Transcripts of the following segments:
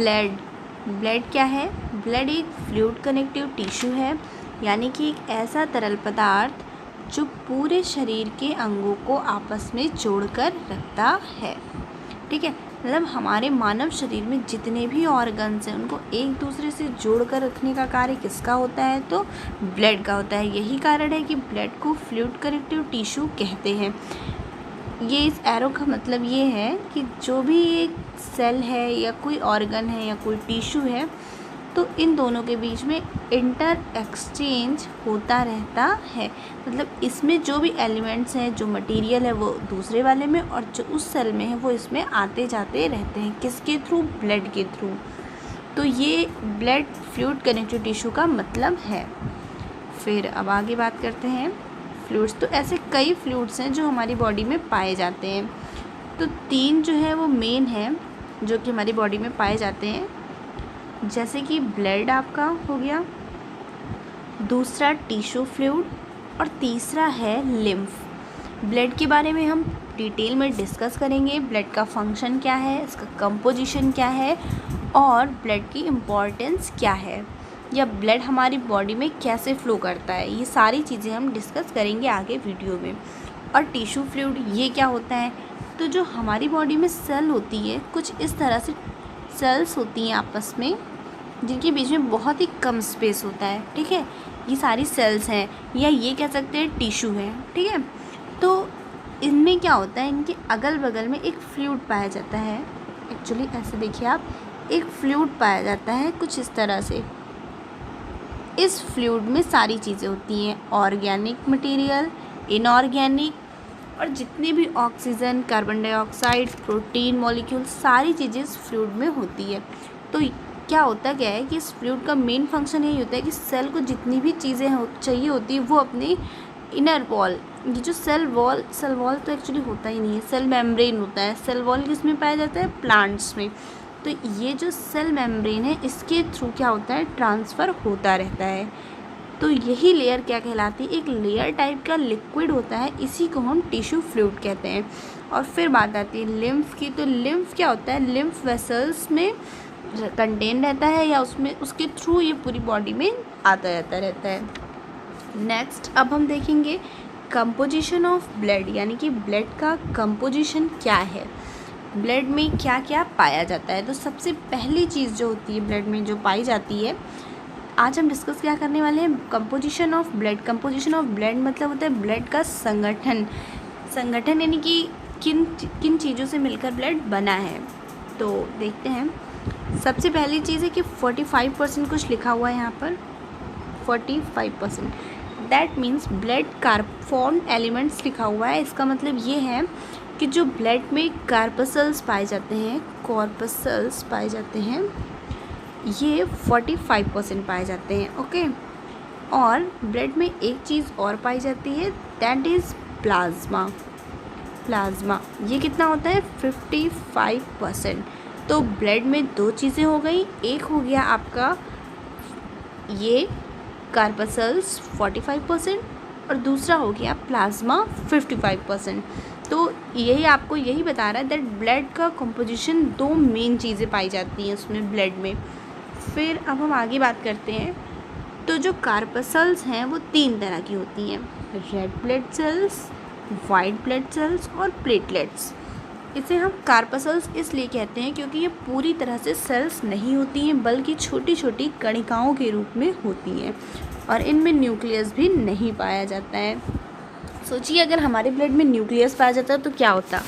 Blood. Blood क्या है? Blood एक फ्लूइड कनेक्टिव टिश्यू है, यानी कि एक ऐसा तरल पदार्थ जो पूरे शरीर के अंगों को आपस में जोड़कर रखता है। ठीक है, मतलब हमारे मानव शरीर में जितने भी ऑर्गन्स हैं उनको एक दूसरे से जोड़कर रखने का कार्य किसका होता है? तो ब्लड का होता है। यही कारण है कि ब्लड को फ्लूइड कनेक्टिव टिश्यू कहते हैं। ये इस एरो का मतलब ये है कि जो भी एक सेल है या कोई ऑर्गन है या कोई टिश्यू है, तो इन दोनों के बीच में इंटर एक्सचेंज होता रहता है। मतलब इसमें जो भी एलिमेंट्स हैं, जो मटेरियल है, वो दूसरे वाले में, और जो उस सेल में है वो इसमें आते जाते रहते हैं। किसके थ्रू? ब्लड के थ्रू। तो ये ब्लड फ्लूइड कनेक्टिव टिश्यू का मतलब है। फिर अब आगे बात करते हैं फ्लूइड्स। तो ऐसे कई फ्लूइड्स हैं जो हमारी बॉडी में पाए जाते हैं। तो 3 जो है वो मेन हैं जो कि हमारी बॉडी में पाए जाते हैं, जैसे कि ब्लड आपका हो गया, दूसरा टिश्यू फ्लूइड, और तीसरा है लिम्फ। ब्लड के बारे में हम डिटेल में डिस्कस करेंगे। ब्लड का फंक्शन क्या है, इसका कंपोजिशन क्या है, और ब्लड की इम्पॉर्टेंस क्या है, या ब्लड हमारी बॉडी में कैसे फ़्लो करता है। ये सारी चीज़ें हम डिस्कस करेंगे आगे वीडियो में। और टिश्यू फ्लूइड ये क्या होता है? तो जो हमारी बॉडी में सेल होती है, कुछ इस तरह से सेल्स होती हैं आपस में, जिनके बीच में बहुत ही कम स्पेस होता है। ठीक है, ये सारी सेल्स हैं, या ये कह सकते हैं टिश्यू है। ठीक है, तो इनमें क्या होता है, इनके अगल बगल में एक फ्लूइड पाया जाता है। एक्चुअली ऐसे देखिए आप, एक फ्लूइड पाया जाता है कुछ इस तरह से। इस फ्लूइड में सारी चीज़ें होती हैं, ऑर्गेनिक मटेरियल, इनऑर्गेनिक, और जितने भी oxygen, carbon dioxide, protein molecule, सारी चीज़ें इस फ्लूइड में होती है। तो क्या होता क्या है कि इस फ्लूइड का मेन फंक्शन यही होता है कि सेल को जितनी भी चीज़ें चाहिए होती है वो अपनी इनर वॉल, ये जो सेल वॉल तो एक्चुअली होता ही नहीं है, सेल मेम्ब्रेन होता है। सेल वॉल किस में पाया जाता है? प्लांट्स में। तो ये जो सेल मेम्ब्रेन है, इसके थ्रू क्या होता है? ट्रांसफ़र होता रहता है। तो यही लेयर क्या कहलाती है? एक लेयर टाइप का लिक्विड होता है, इसी को हम टिश्यू फ्लूइड कहते हैं। और फिर बात आती है लिम्फ की। तो लिम्फ क्या होता है? लिम्फ वेसल्स में कंटेन रहता है, या उसमें उसके थ्रू ये पूरी बॉडी में आता जाता रहता है। नेक्स्ट अब हम देखेंगे कंपोजिशन ऑफ ब्लड, यानी कि ब्लड का कंपोजिशन क्या है, ब्लड में क्या क्या पाया जाता है। तो सबसे पहली चीज़ जो होती है ब्लड में जो पाई जाती है, आज हम डिस्कस क्या करने वाले हैं? Composition of blood. Composition of blood मतलब होता है ब्लड का संगठन। संगठन यानी कि किन किन चीज़ों से मिलकर ब्लड बना है। तो देखते हैं। सबसे पहली चीज़ है कि 45% कुछ लिखा हुआ है यहाँ पर, 45%। दैट मीन्स ब्लड कार्बोफॉर्म एलिमेंट्स लिखा हुआ है। इसका मतलब ये है कि जो ब्लड में कार्पसल्स पाए जाते हैं, कॉर्पसल्स पाए जाते हैं, ये 45% पाए जाते हैं। ओके, और ब्लड में एक चीज़ और पाई जाती है, दैट इज़ प्लाज्मा। प्लाज्मा ये कितना होता है? 55%। तो ब्लड में 2 चीज़ें हो गई, एक हो गया आपका ये कार्पसल्स 45%, और दूसरा हो गया प्लाज्मा 55%। तो यही आपको यही बता रहा है दैट ब्लड का कंपोजिशन 2 मेन चीज़ें पाई जाती हैं उसमें ब्लड में। फिर अब हम आगे बात करते हैं। तो जो कार्पसल्स हैं वो 3 तरह की होती हैं, red blood cells, white blood cells और प्लेटलेट्स। इसे हम कार्पसल्स इसलिए कहते हैं क्योंकि ये पूरी तरह से सेल्स नहीं होती हैं, बल्कि छोटी छोटी कणिकाओं के रूप में होती हैं, और इनमें न्यूक्लियस भी नहीं पाया जाता है। सोचिए अगर हमारे ब्लड में न्यूक्लियस पाया जाता तो क्या होता?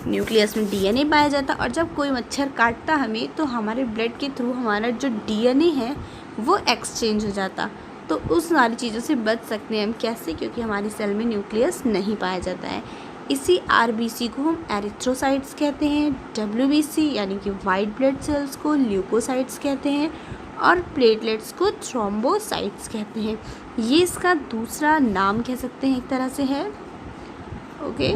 न्यूक्लियस में डीएनए पाया जाता, और जब कोई मच्छर काटता हमें तो हमारे ब्लड के थ्रू हमारा जो डीएनए है वो एक्सचेंज हो जाता। तो उस सारी चीज़ों से बच सकते हैं हम। कैसे? क्योंकि हमारी सेल में न्यूक्लियस नहीं पाया जाता है। इसी आरबीसी को हम एरिथ्रोसाइट्स कहते हैं, डब्ल्यूबीसी यानी कि वाइट ब्लड सेल्स को ल्यूकोसाइट्स कहते हैं, और प्लेटलेट्स को थ्रोम्बोसाइट्स कहते हैं। ये इसका दूसरा नाम कह सकते हैं, एक तरह से है। ओके,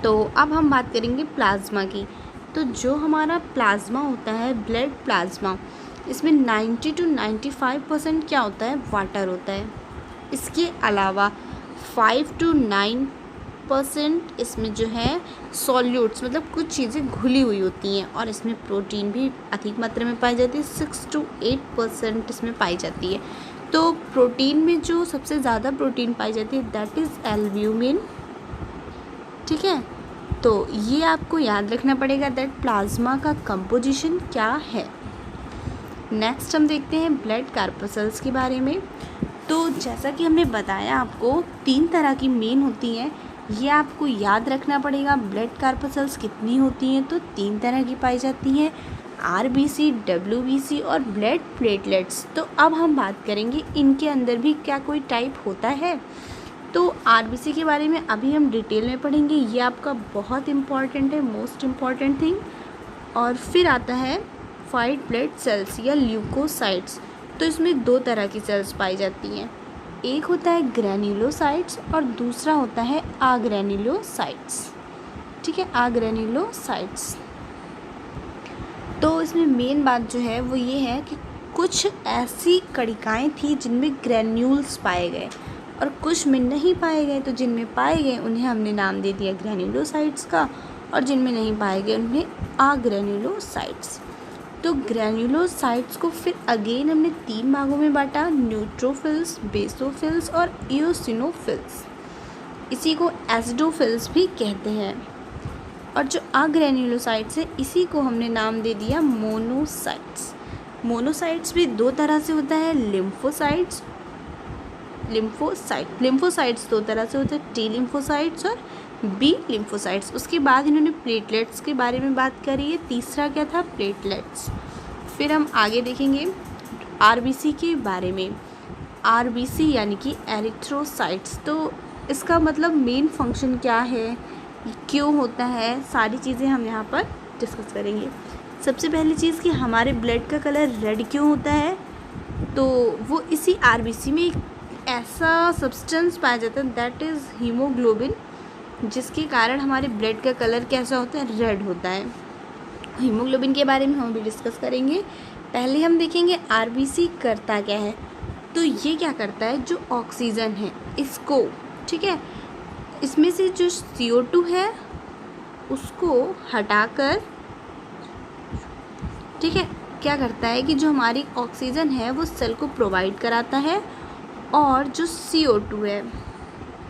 तो अब हम बात करेंगे प्लाज्मा की। तो जो हमारा प्लाज्मा होता है, ब्लड प्लाज्मा, इसमें 90 to 95% क्या होता है? वाटर होता है। इसके अलावा 5 to 9 8% इसमें जो है सॉल्यूट्स मतलब कुछ चीज़ें घुली हुई होती हैं, और इसमें प्रोटीन भी अधिक मात्रा में पाई जाती है, 6 to 8% इसमें पाई जाती है। तो प्रोटीन में जो सबसे ज़्यादा प्रोटीन पाई जाती है दैट इज़ एल्ब्यूमिन। ठीक है, तो ये आपको याद रखना पड़ेगा दैट प्लाज्मा का कंपोजिशन क्या है। नेक्स्ट हम देखते हैं ब्लड कार्पसल्स के बारे में। तो जैसा कि हमने बताया आपको 3 तरह की मेन होती हैं, ये आपको याद रखना पड़ेगा। ब्लड कार्पसल्स कितनी होती हैं, तो 3 तरह की पाई जाती हैं, आरबीसी, डब्ल्यूबीसी और ब्लड प्लेटलेट्स। तो अब हम बात करेंगे इनके अंदर भी क्या कोई टाइप होता है। तो आरबीसी के बारे में अभी हम डिटेल में पढ़ेंगे, ये आपका बहुत इम्पॉर्टेंट है, मोस्ट इम्पॉर्टेंट थिंग। और फिर आता है वाइट ब्लड सेल्स या ल्यूकोसाइट्स। तो इसमें 2 तरह की सेल्स पाई जाती हैं, एक होता है ग्रैन्युलोसाइट्स और दूसरा होता है आग्रैन्युलोसाइट्स। ठीक है, आग्रैन्युलोसाइट्स। तो इसमें मेन बात जो है वो ये है कि कुछ ऐसी कणिकाएँ थी जिनमें ग्रैन्यूल्स पाए गए और कुछ में नहीं पाए गए। तो जिनमें पाए गए उन्हें हमने नाम दे दिया ग्रैन्युलोसाइट्स का, और जिनमें नहीं पाए गए उन्हें आग्रैन्युलोसाइट्स। तो ग्रैन्युलोसाइट्स को फिर अगेन हमने 3 भागों में बांटा, न्यूट्रोफिल्स, बेसोफिल्स और इओसिनोफिल्स। इसी को एसिडोफिल्स भी कहते हैं। और जो आग्रैन्युलोसाइट्स है इसी को हमने नाम दे दिया मोनोसाइट्स। मोनोसाइट्स भी 2 तरह से होता है, लिम्फोसाइट्स 2 तरह से होते हैं, टी लिम्फोसाइट्स और बी लिम्फोसाइट्स। उसके बाद इन्होंने प्लेटलेट्स के बारे में बात करी है, तीसरा क्या था, प्लेटलेट्स। फिर हम आगे देखेंगे आरबीसी के बारे में। आरबीसी यानी कि एरिथ्रोसाइट्स। तो इसका मतलब मेन फंक्शन क्या है, क्यों होता है, सारी चीज़ें हम यहाँ पर डिस्कस करेंगे। सबसे पहली चीज़ कि हमारे ब्लड का कलर रेड क्यों होता है, तो वो इसी आरबीसी में एक ऐसा सब्सटेंस पाया जाता है दैट इज़ हीमोग्लोबिन, जिसके कारण हमारे ब्लड का कलर कैसा होता है, रेड होता है। हीमोग्लोबिन के बारे में हम भी डिस्कस करेंगे। पहले हम देखेंगे आरबीसी करता क्या है। तो ये क्या करता है, जो ऑक्सीजन है इसको, ठीक है, इसमें से जो CO2 है उसको हटाकर, ठीक है, क्या करता है कि जो हमारी ऑक्सीजन है वो सेल को प्रोवाइड कराता है, और जो CO2 है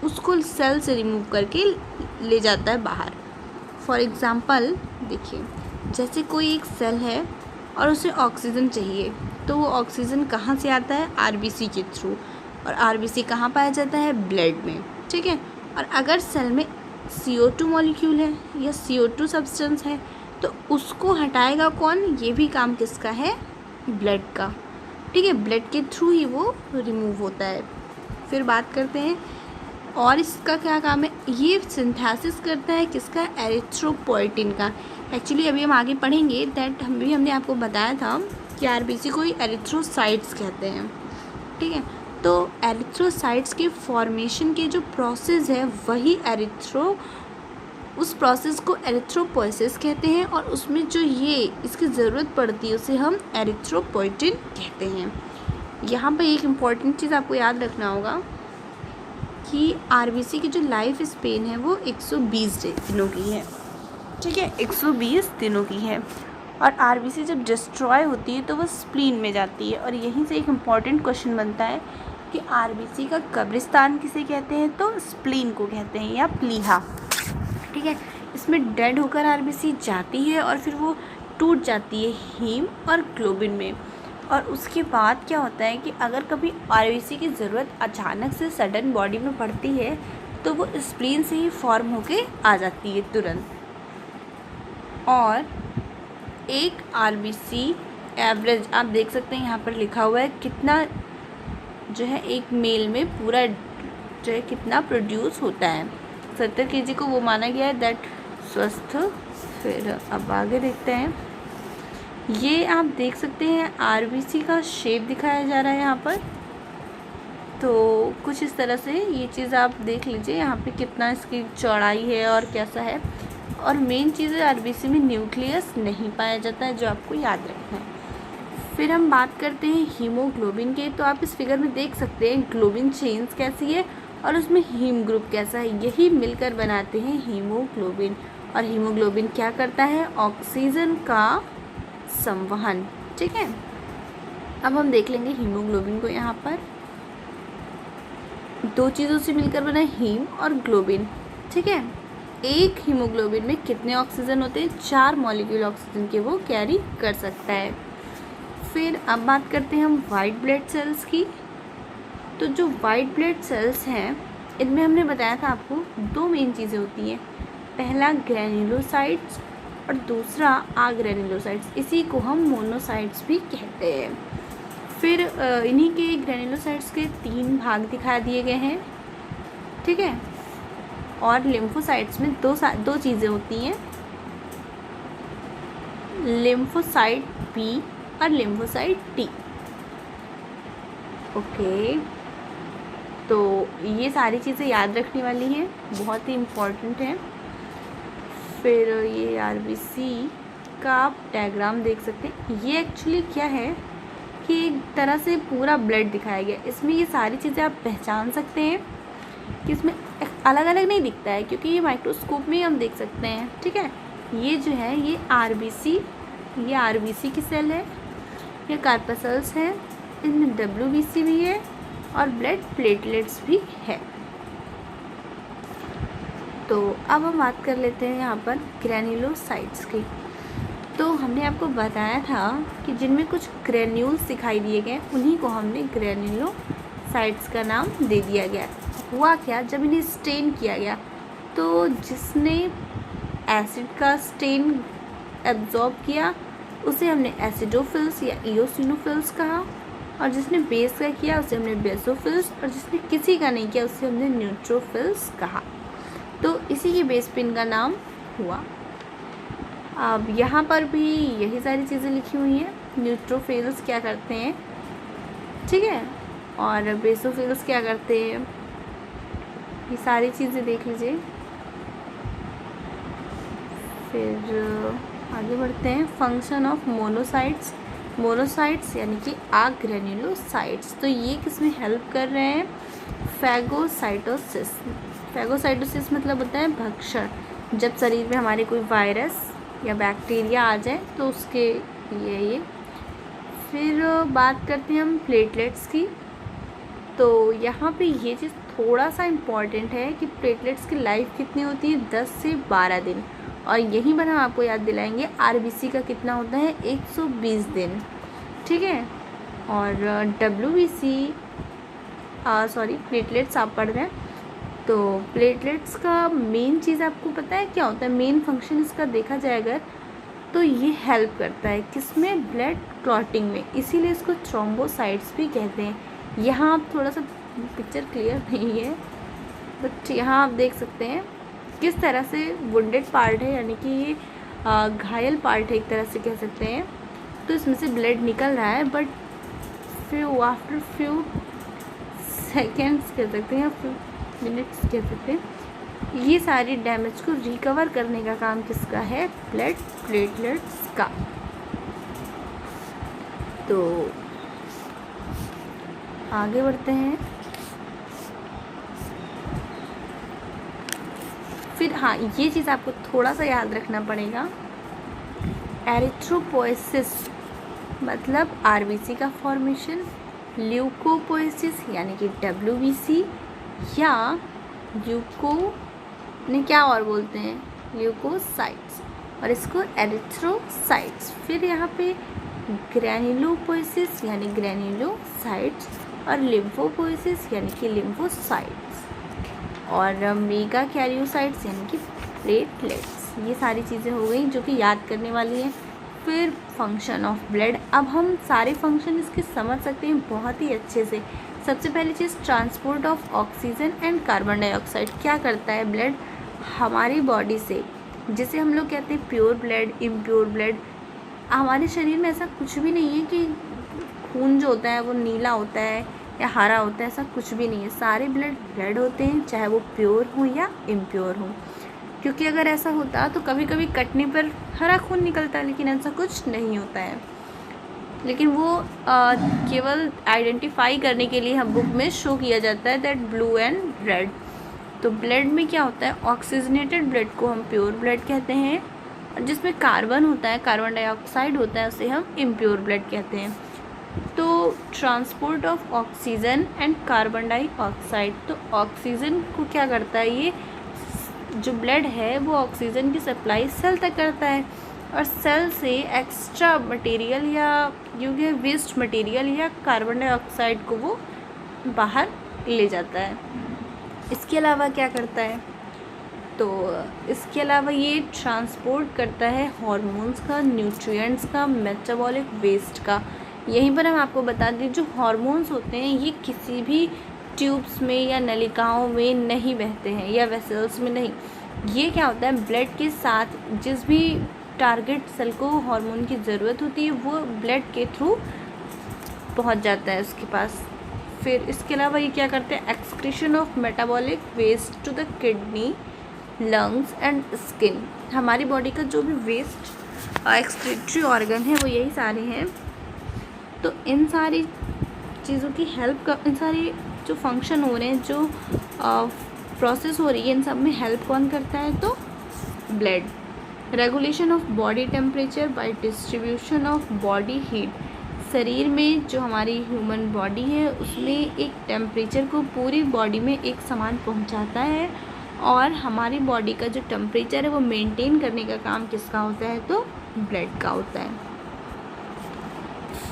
उसको सेल से रिमूव करके ले जाता है बाहर। फॉर एग्ज़ाम्पल देखिए, जैसे कोई एक सेल है और उसे ऑक्सीजन चाहिए, तो वो ऑक्सीजन कहाँ से आता है, आरबीसी के थ्रू। और आरबीसी कहाँ पाया जाता है, ब्लड में। ठीक है, और अगर सेल में CO2 मॉलिक्यूल है या CO2 सब्सटेंस है तो उसको हटाएगा कौन, ये भी काम किसका है, ब्लड का। ठीक है, ब्लड के थ्रू ही वो रिमूव होता है। फिर बात करते हैं और इसका क्या काम है, ये सिंथेसिस करता है किसका, एरिथ्रोपोइटिन का। एक्चुअली अभी हम आगे पढ़ेंगे दैट हमने आपको बताया था कि आरबीसी को ही एरिथ्रोसाइट्स कहते हैं। ठीक है, तो एरिथ्रोसाइट्स के फॉर्मेशन के जो प्रोसेस है वही उस प्रोसेस को एरिथ्रोपोइसिस कहते हैं, और उसमें जो ये इसकी ज़रूरत पड़ती है उसे हम एरिथ्रोपोइटिन कहते हैं। यहाँ पर एक इम्पॉर्टेंट चीज़ आपको याद रखना होगा कि आरबीसी की जो लाइफ स्पेन है वो 120 दिनों की है। ठीक है, 120 दिनों की है। और आरबीसी जब डिस्ट्रॉय होती है तो वो स्प्लीन में जाती है। और यहीं से एक इम्पॉर्टेंट क्वेश्चन बनता है कि आरबीसी का कब्रिस्तान किसे कहते हैं, तो स्प्लीन को कहते हैं या प्लीहा। ठीक है, इसमें डेड होकर आरबीसी जाती है और फिर वो टूट जाती है हीम और ग्लोबिन में। और उसके बाद क्या होता है कि अगर कभी आरबीसी की ज़रूरत अचानक से सडन बॉडी में पड़ती है तो वो स्प्लीन से ही फॉर्म होके आ जाती है तुरंत। और एक आरबीसी एवरेज आप देख सकते हैं यहाँ पर लिखा हुआ है कितना जो है एक मेल में पूरा जो है कितना प्रोड्यूस होता है, 70 kg को वो माना गया है दैट स्वस्थ। फिर अब आगे देखते हैं, ये आप देख सकते हैं आरबीसी का शेप दिखाया जा रहा है यहाँ पर। तो कुछ इस तरह से ये चीज़ आप देख लीजिए, यहाँ पे कितना इसकी चौड़ाई है और कैसा है। और मेन चीज़ है आरबीसी में न्यूक्लियस नहीं पाया जाता है, जो आपको याद रखना है। फिर हम बात करते हैं हीमोग्लोबिन के। तो आप इस फिगर में देख सकते हैं ग्लोबिन चेन्स कैसी है और उसमें हीम ग्रुप कैसा है, यही मिलकर बनाते हैं हीमोग्लोबिन। और हीमोग्लोबिन क्या करता है, ऑक्सीजन का संवहन। ठीक है, अब हम देख लेंगे हीमोग्लोबिन को। यहाँ पर दो चीज़ों से मिलकर बना है, हीम और ग्लोबिन। ठीक है, एक हीमोग्लोबिन में कितने ऑक्सीजन होते हैं, 4 मॉलिक्यूल ऑक्सीजन के वो कैरी कर सकता है। फिर अब बात करते हैं हम वाइट ब्लड सेल्स की। तो जो वाइट ब्लड सेल्स हैं, इनमें हमने बताया था आपको 2 मेन चीज़ें होती हैं, पहला ग्रैन्युलोसाइट्स और दूसरा आग्रैन्युलोसाइट्स, इसी को हम मोनोसाइट्स भी कहते हैं। फिर इन्हीं के ग्रैन्युलोसाइट्स के 3 भाग दिखा दिए गए हैं। ठीक है, और लिम्फोसाइट्स में दो चीज़ें होती हैं, लिम्फोसाइट बी और लिम्फोसाइट टी। ओके, तो ये सारी चीज़ें याद रखने वाली हैं, बहुत ही इम्पॉर्टेंट है। फिर ये आरबीसी का आप डायग्राम देख सकते हैं। ये एक्चुअली क्या है कि एक तरह से पूरा ब्लड दिखाया गया, इसमें ये सारी चीज़ें आप पहचान सकते हैं कि इसमें अलग अलग नहीं दिखता है, क्योंकि ये माइक्रोस्कोप में ही हम देख सकते हैं। ठीक है, ये जो है ये आरबीसी की सेल है, ये कार्पासल्स है, इनमें डब्ल्यूबीसी भी है और ब्लड प्लेटलेट्स भी है। तो अब हम बात कर लेते हैं यहाँ पर ग्रैन्युलोसाइट्स की। तो हमने आपको बताया था कि जिनमें कुछ ग्रैन्यूल्स दिखाई दिए गए, उन्हीं को हमने ग्रैन्युलोसाइट्स का नाम दे दिया गया। हुआ क्या, जब इन्हें स्टेन किया गया तो जिसने एसिड का स्टेन एब्जॉर्ब किया उसे हमने एसिडोफिल्स या इओसिनोफिल्स कहा, और जिसने बेस का किया उसे हमने बेसोफिल्स, और जिसने किसी का नहीं किया उसे हमने न्यूट्रोफिल्स कहा। तो इसी की बेस पे इनका नाम हुआ। अब यहाँ पर भी यही सारी चीज़ें लिखी हुई हैं, न्यूट्रोफिल्स क्या करते हैं, ठीक है, और बेसोफिल्स क्या करते हैं, ये सारी चीज़ें देख लीजिए। फिर आगे बढ़ते हैं, फंक्शन ऑफ मोनोसाइट्स यानी कि आग्रैन्युलोसाइट्स। तो ये किसमें हेल्प कर रहे हैं, फैगोसाइटोसिस मतलब होता है भक्षण, जब शरीर में हमारे कोई वायरस या बैक्टीरिया आ जाए तो उसके लिए ये। फिर बात करते हैं हम प्लेटलेट्स की। तो यहाँ पे ये चीज़ थोड़ा सा इम्पॉर्टेंट है कि प्लेटलेट्स की लाइफ कितनी होती है, 10 से 12 दिन, और यहीं पर हम आपको याद दिलाएंगे आरबीसी का कितना होता है, 120 दिन। ठीक है, और प्लेटलेट्स आप पढ़ रहे हैं, तो प्लेटलेट्स का मेन चीज़ आपको पता है क्या होता है, मेन फंक्शन इसका देखा जाए अगर, तो ये हेल्प करता है किसमें, ब्लड क्लॉटिंग में, इसीलिए इसको थ्रोम्बोसाइट्स भी कहते हैं। यहाँ आप थोड़ा सा पिक्चर क्लियर नहीं है, बट यहाँ आप देख सकते हैं किस तरह से वुंडेड पार्ट है, यानी कि ये घायल पार्ट है एक तरह से कह सकते हैं। तो इसमें से ब्लड निकल रहा है, बट आफ्टर फ्यू सेकेंड्स कह सकते हैं या फ्यू मिनट्स कह सकते हैं, ये सारी डैमेज को रिकवर करने का काम किसका है, ब्लड प्लेटलेट्स का। तो आगे बढ़ते हैं। फिर हाँ, ये चीज़ आपको थोड़ा सा याद रखना पड़ेगा, एरिथ्रोपोएसिस मतलब आरबीसी का फॉर्मेशन, ल्यूकोपोएसिस यानी कि डब्ल्यूबीसी, या ल्यूको ने क्या और बोलते हैं, ल्यूकोसाइट्स, और इसको एरिथ्रोसाइट्स। फिर यहाँ पे ग्रैन्युलोपोएसिस यानी ग्रैन्युलोसाइट्स, और लिम्फोपोएसिस यानी कि लिम्फोसाइट्स, और मेगा कैरियोसाइट्स यानी कि प्लेटलेट्स। ये सारी चीज़ें हो गई जो कि याद करने वाली हैं। फिर फंक्शन ऑफ ब्लड, अब हम सारे फंक्शन इसके समझ सकते हैं बहुत ही अच्छे से। सबसे पहली चीज़, transport of oxygen and carbon dioxide. क्या करता है ब्लड हमारी बॉडी से, जिसे हम लोग कहते हैं प्योर ब्लड, इम्प्योर ब्लड। हमारे शरीर में ऐसा कुछ भी नहीं है कि खून जो होता है वो नीला होता है या हरा होता है, ऐसा कुछ भी नहीं है। सारे ब्लड होते हैं, चाहे वो प्योर हो या इम्प्योर हो। क्योंकि अगर ऐसा होता तो कभी कभी कटने पर हरा खून निकलता है, लेकिन ऐसा कुछ नहीं होता है। लेकिन वो केवल आइडेंटिफाई करने के लिए हम बुक में शो किया जाता है दैट ब्लू एंड रेड। तो ब्लड में क्या होता है, ऑक्सीजनेटेड ब्लड को हम प्योर ब्लड कहते हैं, और जिसमें कार्बन होता है, कार्बन डाइऑक्साइड होता है, उसे हम इम्प्योर ब्लड कहते हैं। तो transport of oxygen and carbon dioxide, तो ऑक्सीजन को क्या करता है, ये जो ब्लड है वो ऑक्सीजन की सप्लाई सेल तक करता है, और सेल से एक्स्ट्रा मटेरियल या यूँ वेस्ट मटेरियल या कार्बन डाइऑक्साइड को वो बाहर ले जाता है। इसके अलावा क्या करता है, तो इसके अलावा ये ट्रांसपोर्ट करता है हार्मोन्स का, न्यूट्रिएंट्स का, मेटाबॉलिक वेस्ट का। यहीं पर हम आपको बता दें, जो हार्मोन्स होते हैं ये किसी भी ट्यूब्स में या नलिकाओं में नहीं बहते हैं या वेसल्स में नहीं। ये क्या होता है, ब्लड के साथ जिस भी टारगेट सेल को हार्मोन की ज़रूरत होती है वो ब्लड के थ्रू पहुंच जाता है उसके पास। फिर इसके अलावा ये क्या करते हैं, excretion of metabolic waste to the kidney, lungs and skin. हमारी बॉडी का जो भी वेस्ट एक्सक्रीटरी ऑर्गन है वो यही सारे हैं। तो इन सारी चीज़ों की हेल्प का, इन सारी जो फंक्शन हो रहे हैं, जो प्रोसेस हो रही है, इन सब में हेल्प कौन करता है, तो blood. Regulation of body temperature by distribution of body heat. शरीर में जो हमारी ह्यूमन बॉडी है उसमें एक टेम्परेचर को पूरी बॉडी में एक समान पहुंचाता है, और हमारी बॉडी का जो टेम्परेचर है वो मेंटेन करने का काम किसका होता है, तो ब्लड का होता है।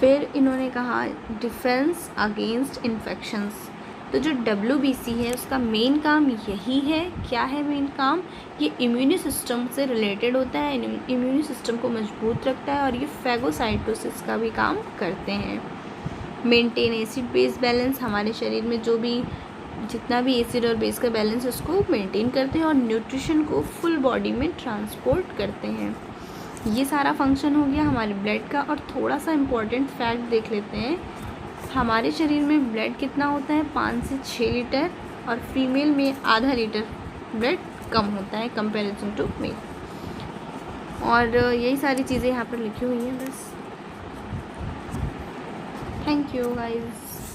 फिर इन्होंने कहा डिफेंस अगेंस्ट इन्फेक्शंस। तो जो WBC है उसका मेन काम यही है। क्या है मेन काम, ये इम्यूनी सिस्टम से रिलेटेड होता है, इम्यूनी सिस्टम को मजबूत रखता है, और ये फैगोसाइटोसिस का भी काम करते हैं। मेंटेन एसिड बेस बैलेंस, हमारे शरीर में जो भी जितना भी एसिड और बेस का बैलेंस है उसको मेंटेन करते हैं, और न्यूट्रिशन को फुल बॉडी में ट्रांसपोर्ट करते हैं। ये सारा फंक्शन हो गया हमारे ब्लड का। और थोड़ा सा इम्पोर्टेंट फैक्ट देख लेते हैं, हमारे शरीर में ब्लड कितना होता है, 5 से 6 लीटर, और फीमेल में आधा लीटर ब्लड कम होता है कंपैरिजन टू मेल। और यही सारी चीज़ें यहाँ पर लिखी हुई हैं बस। Thank you guys.